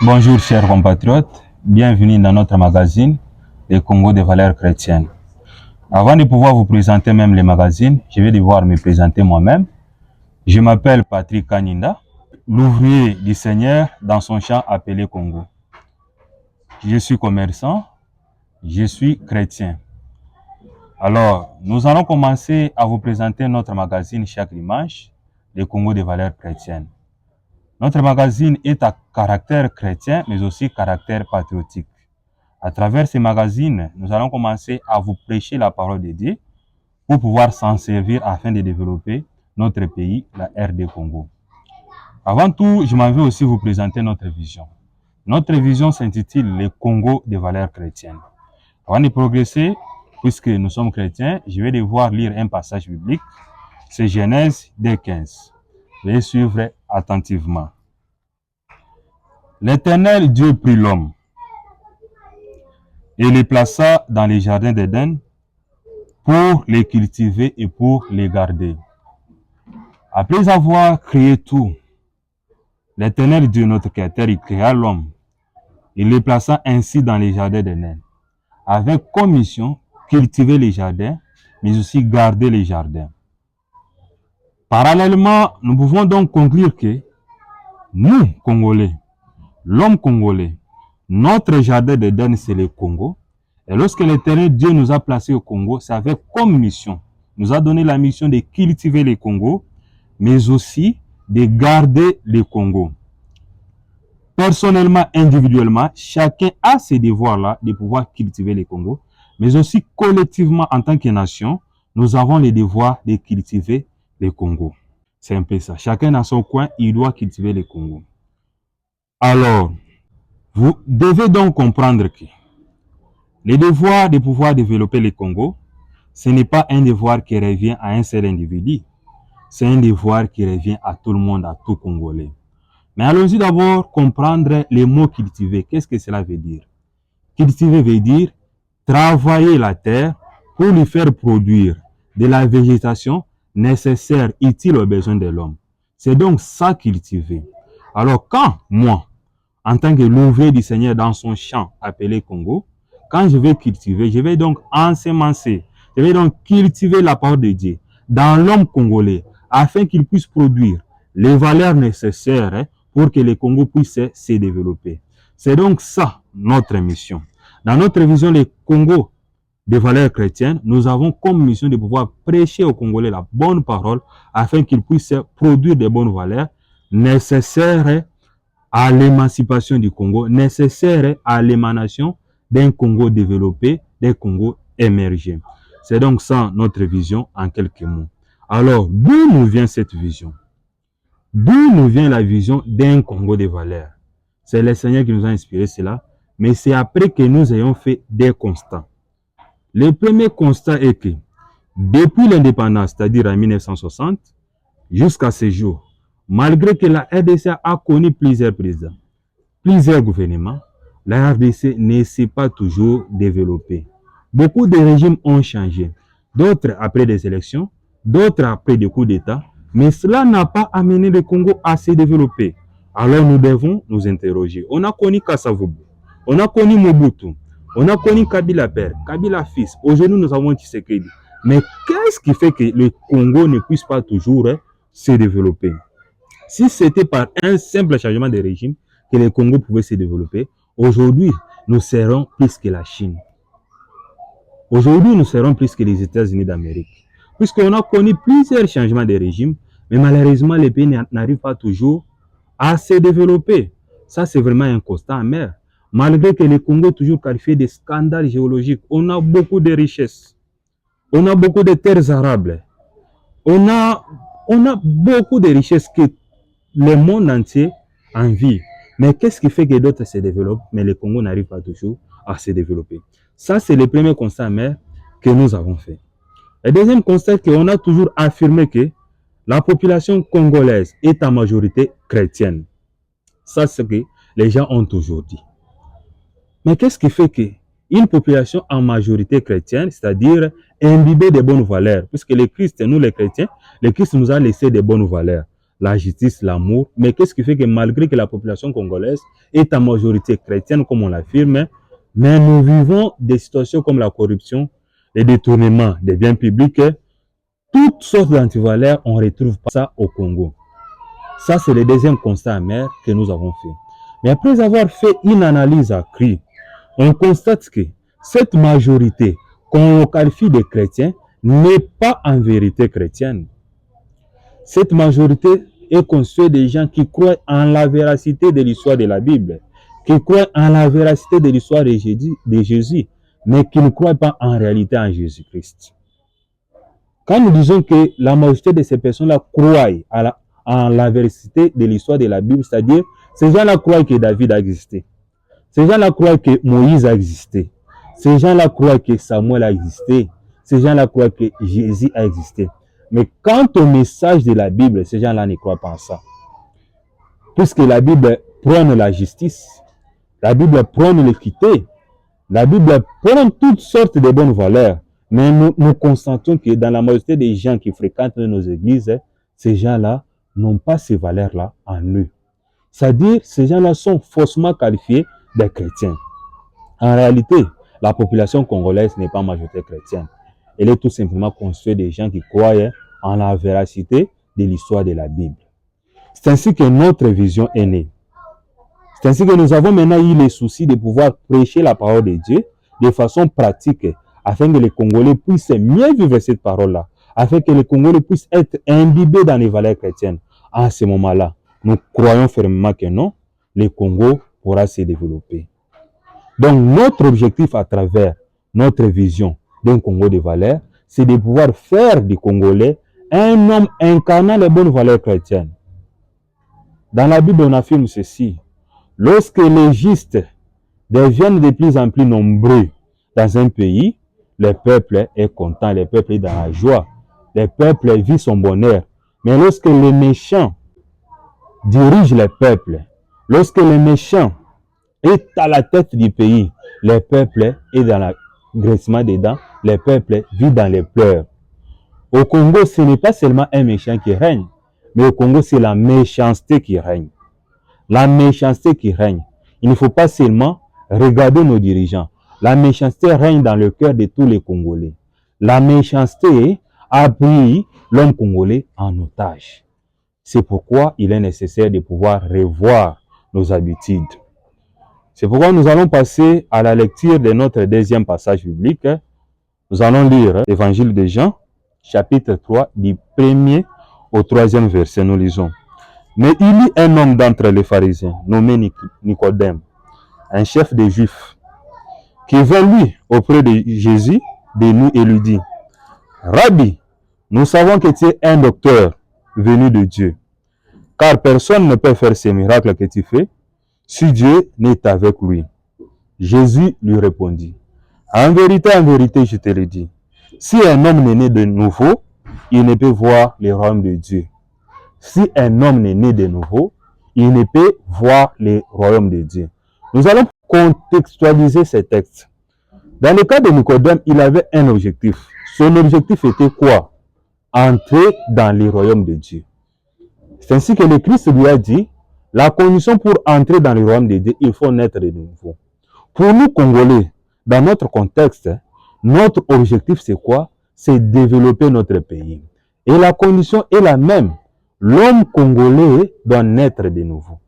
Bonjour chers compatriotes, bienvenue dans notre magazine Le Congo des valeurs chrétiennes. Avant de pouvoir vous présenter même les magazines, je vais devoir me présenter moi-même. Je m'appelle Patrick Kaninda, l'ouvrier du Seigneur dans son champ appelé Congo. Je suis commerçant, je suis chrétien. Alors, nous allons commencer à vous présenter notre magazine chaque dimanche, Le Congo des valeurs chrétiennes. Notre magazine est à caractère chrétien, mais aussi caractère patriotique. À travers ces magazines, nous allons commencer à vous prêcher la parole de Dieu pour pouvoir s'en servir afin de développer notre pays, la RD Congo. Avant tout, je m'en vais aussi vous présenter notre vision. Notre vision s'intitule Le Congo des valeurs chrétiennes. Avant de progresser, puisque nous sommes chrétiens, je vais devoir lire un passage biblique. C'est Genèse 2:15. Veuillez suivre attentivement. L'Éternel Dieu prit l'homme et les plaça dans les jardins d'Éden pour les cultiver et pour les garder. Après avoir créé tout, l'Éternel Dieu, notre Créateur, il créa l'homme. Il les plaça ainsi dans les jardins d'Éden, avec comme mission cultiver les jardins, mais aussi garder les jardins. Parallèlement, nous pouvons donc conclure que nous, Congolais, l'homme congolais, notre jardin d'Éden, c'est le Congo. Et lorsque l'Éternel Dieu nous a placés au Congo, c'est avec comme mission, nous a donné la mission de cultiver le Congo, mais aussi de garder le Congo. Personnellement, individuellement, chacun a ces devoirs-là de pouvoir cultiver le Congo, mais aussi collectivement en tant que nation, nous avons le devoir de cultiver le Congo. C'est un peu ça. Chacun dans son coin, il doit cultiver le Congo. Alors, vous devez donc comprendre que le devoir de pouvoir développer le Congo, ce n'est pas un devoir qui revient à un seul individu. C'est un devoir qui revient à tout le monde, à tout Congolais. Mais allons-y d'abord comprendre les mots cultiver. Qu'est-ce que cela veut dire? Cultiver veut dire travailler la terre pour lui faire produire de la végétation nécessaire, utile aux besoins de l'homme. C'est donc ça cultiver. Alors quand moi, en tant que l'ouvrier du Seigneur dans son champ appelé Congo, quand je vais cultiver, je vais donc ensemencer, je vais donc cultiver la parole de Dieu dans l'homme congolais afin qu'il puisse produire les valeurs nécessaires pour que le Congo puisse se développer. C'est donc ça notre mission. Dans notre vision, le Congo des valeurs chrétiennes, nous avons comme mission de pouvoir prêcher aux Congolais la bonne parole afin qu'ils puissent produire des bonnes valeurs nécessaires à l'émancipation du Congo, nécessaire à l'émanation d'un Congo développé, d'un Congo émergé. C'est donc ça notre vision en quelques mots. Alors, d'où nous vient cette vision? D'où nous vient la vision d'un Congo des valeurs? C'est le Seigneur qui nous a inspiré cela, mais c'est après que nous ayons fait des constats. Le premier constat est que depuis l'indépendance, c'est-à-dire en 1960, jusqu'à ce jour, malgré que la RDC a connu plusieurs présidents, plusieurs gouvernements, la RDC ne s'est pas toujours développée. Beaucoup de régimes ont changé, d'autres après des élections, d'autres après des coups d'État, mais cela n'a pas amené le Congo à se développer. Alors nous devons nous interroger. On a connu Kasavubu, on a connu Mobutu, on a connu Kabila père, Kabila fils. Aujourd'hui nous avons Tshisekedi. Mais qu'est-ce qui fait que le Congo ne puisse pas toujours se développer? Si c'était par un simple changement de régime que le Congo pouvait se développer, aujourd'hui, nous serons plus que la Chine. Aujourd'hui, nous serons plus que les États-Unis d'Amérique. Puisqu'on a connu plusieurs changements de régime, mais malheureusement, les pays n'arrivent pas toujours à se développer. Ça, c'est vraiment un constat amer. Malgré que le Congo est toujours qualifié de scandale géologique, on a beaucoup de richesses. On a beaucoup de terres arables. On a beaucoup de richesses que le monde entier envie. Mais qu'est-ce qui fait que d'autres se développent, mais le Congo n'arrive pas toujours à se développer? Ça, c'est le premier constat amer que nous avons fait. Le deuxième constat, c'est qu'on a toujours affirmé que la population congolaise est en majorité chrétienne. Ça, c'est ce que les gens ont toujours dit. Mais qu'est-ce qui fait qu'une population en majorité chrétienne, c'est-à-dire imbibée de bonnes valeurs, puisque le Christ, nous les chrétiens, le Christ nous a laissé des bonnes valeurs. la justice, l'amour. Mais qu'est-ce qui fait que malgré que la population congolaise est en majorité chrétienne, comme on l'affirme, mais nous vivons des situations comme la corruption, les détournements des biens publics, toutes sortes d'antivaleurs, on ne retrouve pas ça au Congo. Ça, c'est le deuxième constat amer que nous avons fait. Mais après avoir fait une analyse accrue, on constate que cette majorité qu'on qualifie de chrétiens n'est pas en vérité chrétienne. Cette majorité est constituée de gens qui croient en la véracité de l'histoire de la Bible, qui croient en la véracité de l'histoire de Jésus, mais qui ne croient pas en réalité en Jésus-Christ. Quand nous disons que la majorité de ces personnes-là croient en la véracité de l'histoire de la Bible, c'est-à-dire ces gens-là croient que David a existé, ces gens-là croient que Moïse a existé, ces gens-là croient que Samuel a existé, ces gens-là croient que Jésus a existé. Mais quant au message de la Bible, ces gens-là ne croient pas en ça. Puisque la Bible prône la justice, la Bible prône l'équité, la Bible prône toutes sortes de bonnes valeurs. Mais nous constatons que dans la majorité des gens qui fréquentent nos églises, ces gens-là n'ont pas ces valeurs-là en eux. C'est-à-dire, ces gens-là sont faussement qualifiés des chrétiens. En réalité, la population congolaise n'est pas majorité chrétienne. Elle est tout simplement constituée de gens qui croient en la véracité de l'histoire de la Bible. C'est ainsi que notre vision est née. C'est ainsi que nous avons maintenant eu le souci de pouvoir prêcher la parole de Dieu de façon pratique, afin que les Congolais puissent mieux vivre cette parole-là, afin que les Congolais puissent être imbibés dans les valeurs chrétiennes. À ce moment-là, nous croyons fermement que non, le Congo pourra se développer. Donc, notre objectif à travers notre vision d'un Congo de valeurs, c'est de pouvoir faire du Congolais un homme incarnant les bonnes valeurs chrétiennes. Dans la Bible, on affirme ceci. Lorsque les justes deviennent de plus en plus nombreux dans un pays, le peuple est content, le peuple est dans la joie, le peuple vit son bonheur. Mais lorsque les méchants dirigent le peuple, lorsque les méchants est à la tête du pays, le peuple est dans l'agressement des dents, le peuple vit dans les pleurs. Au Congo, ce n'est pas seulement un méchant qui règne, mais au Congo, c'est la méchanceté qui règne. La méchanceté qui règne. Il ne faut pas seulement regarder nos dirigeants. La méchanceté règne dans le cœur de tous les Congolais. La méchanceté a pris l'homme congolais en otage. C'est pourquoi il est nécessaire de pouvoir revoir nos habitudes. C'est pourquoi nous allons passer à la lecture de notre deuxième passage biblique. Nous allons lire l'Évangile de Jean, chapitre 3, du 1er au 3e verset. Nous lisons. Mais il y a un homme d'entre les pharisiens, nommé Nicodème, un chef des Juifs, qui vint lui auprès de Jésus, de nous, et lui dit, Rabbi, nous savons que tu es un docteur venu de Dieu, car personne ne peut faire ces miracles que tu fais, si Dieu n'est avec lui. Jésus lui répondit, en vérité, je te le dis, si un homme n'est né de nouveau, il ne peut voir le royaume de Dieu. Si un homme n'est né de nouveau, il ne peut voir le royaume de Dieu. Nous allons contextualiser ces textes. Dans le cas de Nicodème, il avait un objectif. Son objectif était quoi? Entrer dans le royaume de Dieu. C'est ainsi que le Christ lui a dit, la condition pour entrer dans le royaume de Dieu, il faut naître de nouveau. Pour nous, Congolais, dans notre contexte, notre objectif, c'est quoi? C'est développer notre pays. Et la condition est la même. L'homme congolais doit naître de nouveau.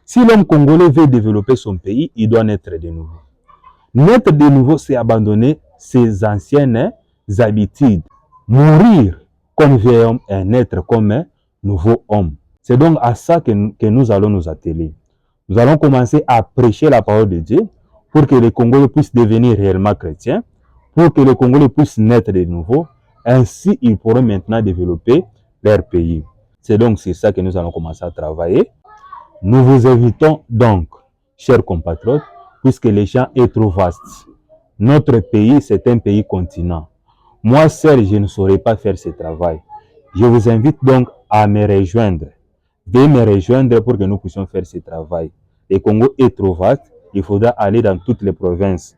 Si l'homme congolais veut développer son pays, il doit naître de nouveau. Naître de nouveau, c'est abandonner ses anciennes habitudes. Mourir comme vieil homme et naître comme un nouveau homme. C'est donc à ça que nous allons nous atteler. Nous allons commencer à prêcher la parole de Dieu pour que les Congolais puissent devenir réellement chrétiens, pour que les Congolais puissent naître de nouveau. Ainsi, ils pourront maintenant développer leur pays. C'est donc sur ça que nous allons commencer à travailler. Nous vous invitons donc, chers compatriotes, puisque les champs est trop vastes. Notre pays, c'est un pays continent. Moi seul, je ne saurais pas faire ce travail. Je vous invite donc à me rejoindre. Veuillez me rejoindre pour que nous puissions faire ce travail. Le Congo est trop vaste, il faudra aller dans toutes les provinces.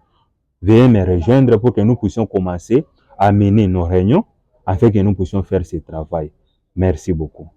Veuillez me rejoindre pour que nous puissions commencer à mener nos réunions afin que nous puissions faire ce travail. Merci beaucoup.